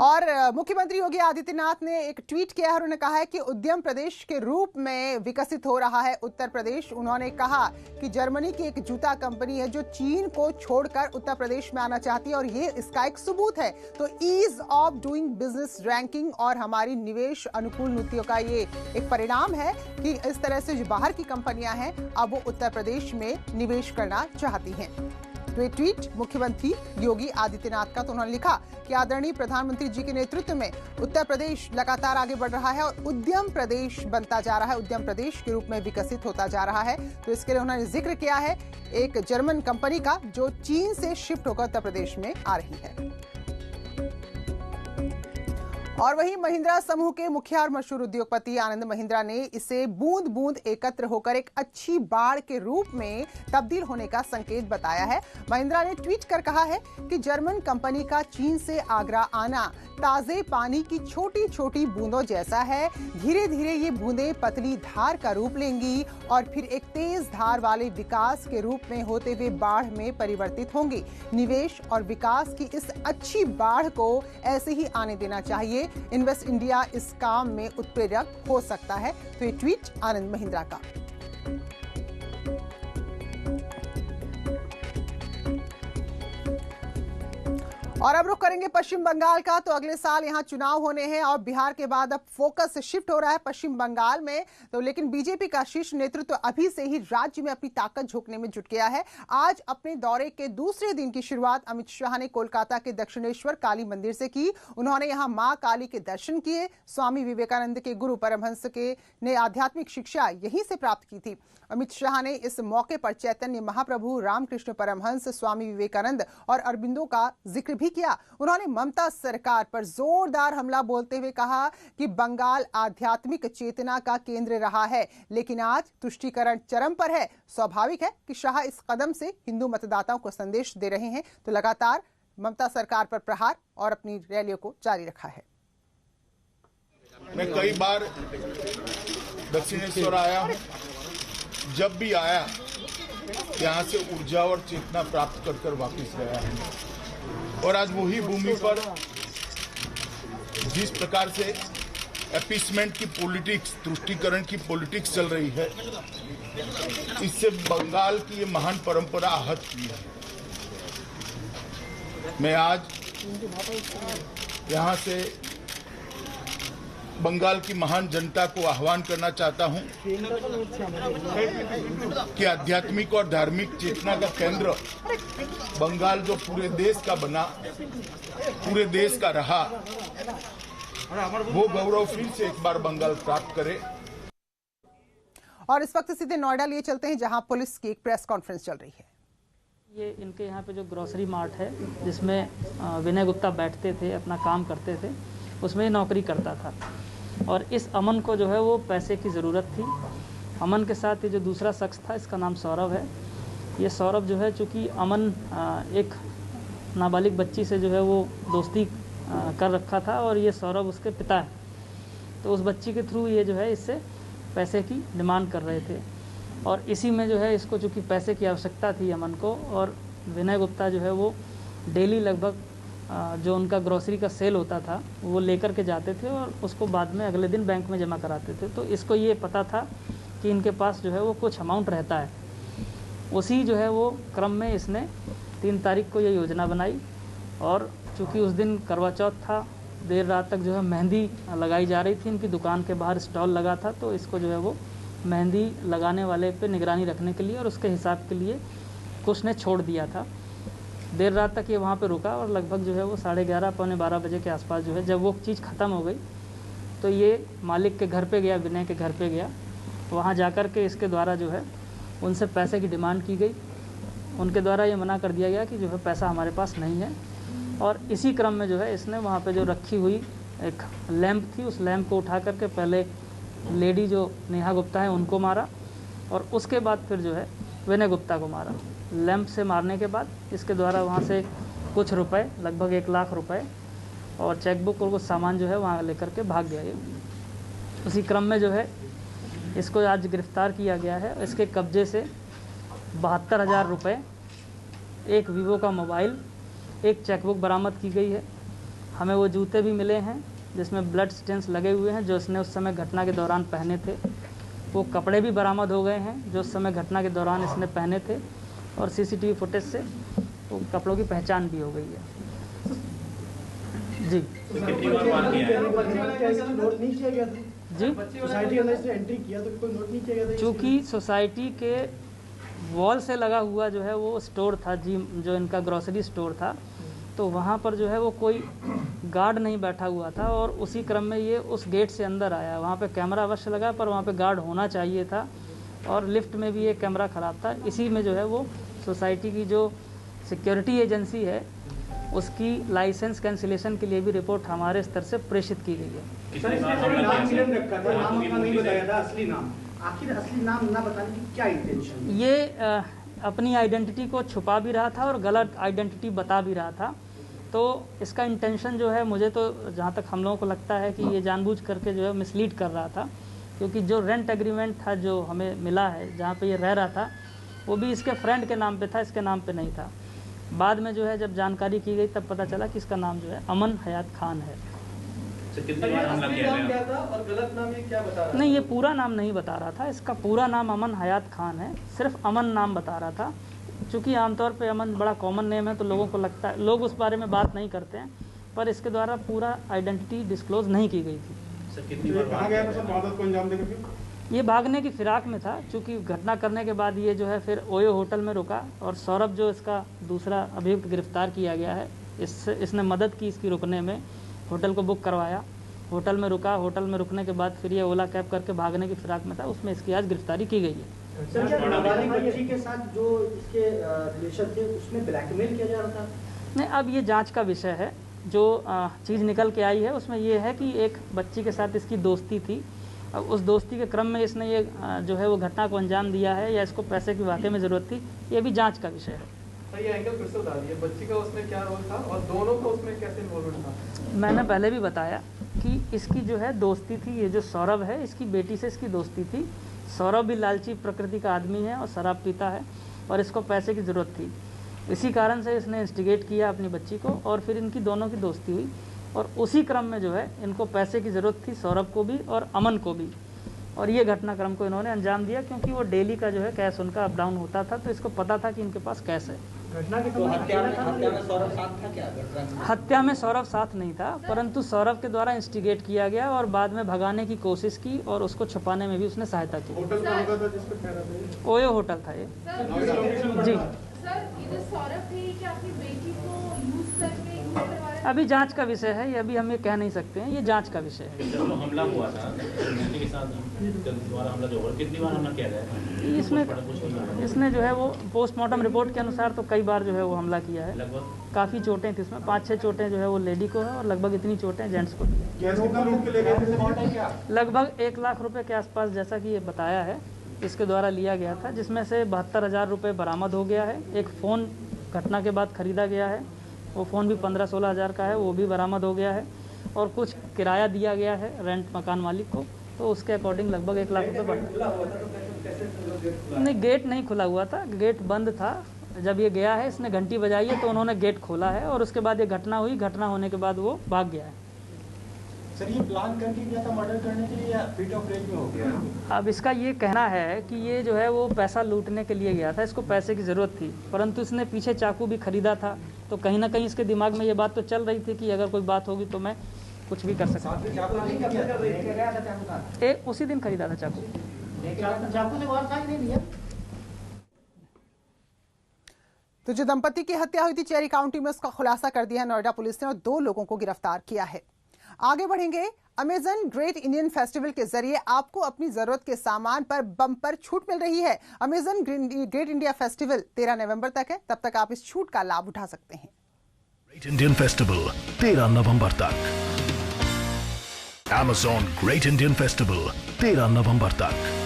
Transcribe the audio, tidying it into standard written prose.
और मुख्यमंत्री योगी आदित्यनाथ ने एक ट्वीट किया है और उन्होंने कहा है कि उद्यम प्रदेश के रूप में विकसित हो रहा है उत्तर प्रदेश। उन्होंने कहा कि जर्मनी की एक जूता कंपनी है जो चीन को छोड़कर उत्तर प्रदेश में आना चाहती है और ये इसका एक सबूत है। तो ease of doing business ranking और हमारी निवेश अनुकूल नीतियों का ये एक परिणाम है कि इस तरह से जो बाहर की कंपनियां हैं अब वो उत्तर प्रदेश में निवेश करना चाहती हैं। तो ये ट्वीट मुख्यमंत्री योगी आदित्यनाथ का, तो उन्होंने लिखा कि आदरणीय प्रधानमंत्री जी के नेतृत्व में उत्तर प्रदेश लगातार आगे बढ़ रहा है और उद्यम प्रदेश बनता जा रहा है, उद्यम प्रदेश के रूप में विकसित होता जा रहा है। तो इसके लिए उन्होंने जिक्र किया है एक जर्मन कंपनी का जो चीन से शिफ्ट होकर उत्तर प्रदेश में आ रही है। और वहीं महिंद्रा समूह के मुखिया और मशहूर उद्योगपति आनंद महिंद्रा ने इसे बूंद बूंद एकत्र होकर एक अच्छी बाढ़ के रूप में तब्दील होने का संकेत बताया है। महिंद्रा ने ट्वीट कर कहा है कि जर्मन कंपनी का चीन से आगरा आना ताजे पानी की छोटी छोटी बूंदों जैसा है। धीरे धीरे ये बूंदें पतली धार का रूप लेंगी और फिर एक तेज धार वाले विकास के रूप में होते हुए बाढ़ में परिवर्तित होंगी। निवेश और विकास की इस अच्छी बाढ़ को ऐसे ही आने देना चाहिए। इन्वेस्ट इंडिया इस काम में उत्प्रेरक हो सकता है। तो ये ट्वीट आनंद महिंद्रा का। और अब रुख करेंगे पश्चिम बंगाल का। तो अगले साल यहां चुनाव होने हैं और बिहार के बाद अब फोकस शिफ्ट हो रहा है पश्चिम बंगाल में। तो लेकिन बीजेपी का शीर्ष नेतृत्व अभी से ही राज्य में अपनी ताकत झोंकने में जुट गया है। आज अपने दौरे के दूसरे दिन की शुरुआत अमित शाह ने कोलकाता के दक्षिणेश्वर काली मंदिर से की। उन्होंने यहां मां काली के दर्शन किए। स्वामी विवेकानंद के गुरु परमहंस के ने आध्यात्मिक शिक्षा यहीं से प्राप्त की थी। अमित शाह ने इस मौके पर चैतन्य महाप्रभु, रामकृष्ण परमहंस, स्वामी विवेकानंद और अरबिंदो का जिक्र भी किया। उन्होंने ममता सरकार पर जोरदार हमला बोलते हुए कहा कि बंगाल आध्यात्मिक चेतना का केंद्र रहा है, लेकिन आज तुष्टीकरण चरम पर है। स्वाभाविक है कि शाह इस कदम से हिंदू मतदाताओं को संदेश दे रहे हैं। तो लगातार ममता सरकार पर प्रहार और अपनी रैलियों को जारी रखा है। मैं कई बार दक्षिणेश्वर आया हूं, जब भी आया यहाँ से ऊर्जा और चेतना प्राप्त कर कर वापिस गया हूं। और आज वही भूमि पर जिस प्रकार से अपीसमेंट की पॉलिटिक्स, तुष्टीकरण की पॉलिटिक्स चल रही है, इससे बंगाल की ये महान परंपरा आहत हुई है। मैं आज यहाँ से बंगाल की महान जनता को आह्वान करना चाहता हूं कि आध्यात्मिक और धार्मिक चेतना का केंद्र बंगाल जो पूरे देश का बना, पूरे देश का रहा, वो गौरव फिर से एक बार बंगाल प्राप्त करे। और इस वक्त सीधे नोएडा लिए चलते हैं जहां पुलिस की एक प्रेस कॉन्फ्रेंस चल रही है। ये इनके यहाँ पे जो ग्रोसरी मार्ट है जिसमें विनय गुप्ता बैठते थे, अपना काम करते थे, उसमें नौकरी करता था। और इस अमन को जो है वो पैसे की ज़रूरत थी। अमन के साथ ये जो दूसरा शख्स था, इसका नाम सौरभ है। ये सौरभ जो है, चूँकि अमन एक नाबालिग बच्ची से जो है वो दोस्ती कर रखा था और ये सौरभ उसके पिता है, तो उस बच्ची के थ्रू ये जो है इससे पैसे की डिमांड कर रहे थे। और इसी में जो है इसको चूँकि पैसे की आवश्यकता थी अमन को, और विनय गुप्ता जो है वो डेली लगभग जो उनका ग्रोसरी का सेल होता था वो लेकर के जाते थे और उसको बाद में अगले दिन बैंक में जमा कराते थे। तो इसको ये पता था कि इनके पास जो है वो कुछ अमाउंट रहता है। उसी जो है वो क्रम में इसने 3 तारीख को ये योजना बनाई। और चूँकि उस दिन करवा चौथ था, देर रात तक जो है मेहंदी लगाई जा रही थी, इनकी दुकान के बाहर स्टॉल लगा था, तो इसको जो है वो मेहंदी लगाने वाले पे निगरानी रखने के लिए और उसके हिसाब के लिए कुछ ने छोड़ दिया था। देर रात तक ये वहाँ पे रुका और लगभग जो है वो 11:30 पौने 12 बजे के आसपास जो है जब वो चीज़ ख़त्म हो गई तो ये मालिक के घर पे गया, विनय के घर पे गया। वहाँ जाकर के इसके द्वारा जो है उनसे पैसे की डिमांड की गई। उनके द्वारा ये मना कर दिया गया कि जो है पैसा हमारे पास नहीं है। और इसी क्रम में जो है इसने वहाँ पे जो रखी हुई एक लैंप थी, उस लैंप को उठा करके पहले लेडी जो नेहा गुप्ता है उनको मारा और उसके बाद फिर जो है विनय गुप्ता को मारा। लैंप से मारने के बाद इसके द्वारा वहाँ से कुछ रुपए, लगभग 1 लाख रुपए और चेकबुक और कुछ सामान जो है वहाँ लेकर के भाग गया ये। उसी क्रम में जो है इसको आज गिरफ्तार किया गया है। इसके कब्जे से 72,000 रुपये, एक वीवो का मोबाइल, एक चेकबुक बरामद की गई है हमें वो जूते भी मिले हैं जिसमें ब्लड स्टेन्स लगे हुए हैं जो उसने उस समय घटना के दौरान पहने थे। वो कपड़े भी बरामद हो गए हैं जो उस समय घटना के दौरान इसने पहने थे, और सीसीटीवी फुटेज से वो कपड़ों की पहचान भी हो गई है। जी जी, चूँकि सोसाइटी के वॉल से लगा हुआ जो है वो स्टोर था जी, जो इनका ग्रॉसरी स्टोर था, तो वहाँ पर जो है वो कोई गार्ड नहीं बैठा हुआ था, और उसी क्रम में ये उस गेट से अंदर आया। वहाँ पे कैमरा अवश्य लगा, पर वहाँ पे गार्ड होना चाहिए था, और लिफ्ट में भी ये कैमरा ख़राब था। इसी में जो है वो सोसाइटी की जो सिक्योरिटी एजेंसी है उसकी लाइसेंस कैंसिलेशन के लिए भी रिपोर्ट हमारे स्तर से प्रेषित की गई है। असली नाम ना बताने की क्या इंटेंशन? ये अपनी आइडेंटिटी को छुपा भी रहा था और गलत आइडेंटिटी बता भी रहा था। तो इसका इंटेंशन जो है, मुझे तो जहाँ तक हम लोगों को लगता है कि ये जानबूझ करके जो है मिसलीड कर रहा था, क्योंकि जो रेंट एग्रीमेंट था जो हमें मिला है जहाँ पे ये रह रहा था, वो भी इसके फ्रेंड के नाम पे था, इसके नाम पे नहीं था। बाद में जो है जब जानकारी की गई तब पता चला कि इसका नाम जो है अमन हयात खान है। कितनी बार हमला किया था और गलत नाम ये क्या बता रहा? नहीं, ये पूरा नाम नहीं बता रहा था, इसका पूरा नाम अमन हयात खान है, सिर्फ अमन नाम बता रहा था। चूँकि आमतौर पे अमन बड़ा कॉमन नेम है तो लोगों को लगता है, लोग उस बारे में बात नहीं करते हैं, पर इसके द्वारा पूरा आइडेंटिटी डिस्क्लोज नहीं की गई थी। सर कितनी बार कहा गया था सर वारदात को अंजाम देकर? ये भागने की फिराक में था, चूँकि घटना करने के बाद ये जो है फिर ओयो होटल में रुका, और सौरभ जो इसका दूसरा अभियुक्त गिरफ्तार किया गया है, इसने मदद की इसकी रुकने में, होटल को बुक करवाया, होटल में रुका, होटल में रुकने के बाद फिर ये ओला कैब करके भागने की फिराक में था, उसमें इसकी आज गिरफ्तारी की गई है। सर क्या नाबालिग बच्ची के साथ जो इसके रिलेशन थे उसमें ब्लैकमेल किया जा रहा था? नहीं, अब ये जांच का विषय है। जो चीज़ निकल के आई है उसमें ये है कि एक बच्ची के साथ इसकी दोस्ती थी, अब उस दोस्ती के क्रम में इसने ये जो है वो घटना को अंजाम दिया है, या इसको पैसे की वाकई में ज़रूरत थी, ये भी जाँच का विषय है। ये एंगल फिर से बता दिए, बच्ची का उसमें क्या रोल था और दोनों का उसमें कैसे इन्वॉल्वमेंट था? मैंने पहले भी बताया कि इसकी जो है दोस्ती थी, ये जो सौरभ है इसकी बेटी से इसकी दोस्ती थी। सौरभ भी लालची प्रकृति का आदमी है और शराब पीता है, और इसको पैसे की ज़रूरत थी, इसी कारण से इसने इंस्टिगेट किया अपनी बच्ची को, और फिर इनकी दोनों की दोस्ती हुई, और उसी क्रम में जो है इनको पैसे की ज़रूरत थी, सौरभ को भी और अमन को भी, और ये घटनाक्रम को इन्होंने अंजाम दिया, क्योंकि वो डेली का जो है कैश उनका अप डाउन होता था, तो इसको पता था कि इनके पास कैश है। घटना के तो हत्या में सौरभ साथ था क्या? हत्या में सौरभ साथ नहीं था, परंतु सौरभ के द्वारा इंस्टिगेट किया गया और बाद में भगाने की कोशिश की, और उसको छुपाने में भी उसने सहायता की। होटल कहाँ का था जिस पे ठहरा था? ओयो होटल था ये। जी सर, ये जो सौरभ थे कि अपनी बेटी को यूज करके यूज करवा रहे? अभी जांच का विषय है, ये अभी हम ये कह नहीं सकते हैं, ये जांच का विषय है। जब वो हमला हुआ था लड़की के साथ, दोबारा हमला जो हुआ, कितनी बार हमला किया गया? इसने जो है वो पोस्टमार्टम रिपोर्ट के अनुसार तो कई बार जो है वो हमला किया है। लगभग काफ़ी चोटें थी इसमें, 5-6 चोटें जो है वो लेडी को है, और लगभग इतनी चोटें जेंट्स को भी है। कैश कितना लूट के ले गए थे? लगभग 1 लाख रुपए के आसपास, जैसा कि ये बताया है, इसके द्वारा लिया गया था, जिसमें से 72,000 रुपये बरामद हो गया है। एक फ़ोन घटना के बाद ख़रीदा गया है, वो फ़ोन भी 15-16 हज़ार का है, वो भी बरामद हो गया है, और कुछ किराया दिया गया है रेंट मकान मालिक को, तो उसके अकॉर्डिंग लगभग 1 लाख रुपये नहीं, गेट नहीं खुला हुआ था, गेट बंद था। जब ये गया है, इसने घंटी बजाई है तो उन्होंने गेट खोला है, और उसके बाद ये घटना हुई, घटना होने के बाद वो भाग गया है। सर ये प्लान करके गया था मर्डर करने के लिए या फिट ऑफ रेंज में हो गया? अब इसका ये कहना है कि ये जो है वो पैसा लूटने के लिए गया था, इसको पैसे की ज़रूरत थी, परंतु इसने पीछे चाकू भी खरीदा था, तो कहीं ना कहीं इसके दिमाग में ये बात तो चल रही थी कि अगर कोई बात होगी तो मैं कुछ भी कर सकता हूँ। उसी दिन खरीदा था चाकू। चाकू से वार नहीं लिया। तो जो दंपति की हत्या हुई थी चेरी काउंटी में, उसका खुलासा कर दिया है नोएडा पुलिस ने, और 2 लोगों को गिरफ्तार किया है। आगे बढ़ेंगे। अमेजन ग्रेट इंडियन फेस्टिवल के जरिए आपको अपनी जरूरत के सामान पर बम्पर छूट मिल रही है। अमेजन ग्रेट इंडिया फेस्टिवल 13 नवंबर तक है, तब तक आप इस छूट का लाभ उठा सकते हैं। ग्रेट इंडियन फेस्टिवल 13 नवंबर तक। Amazon Great Indian Festival 13 नवंबर तक।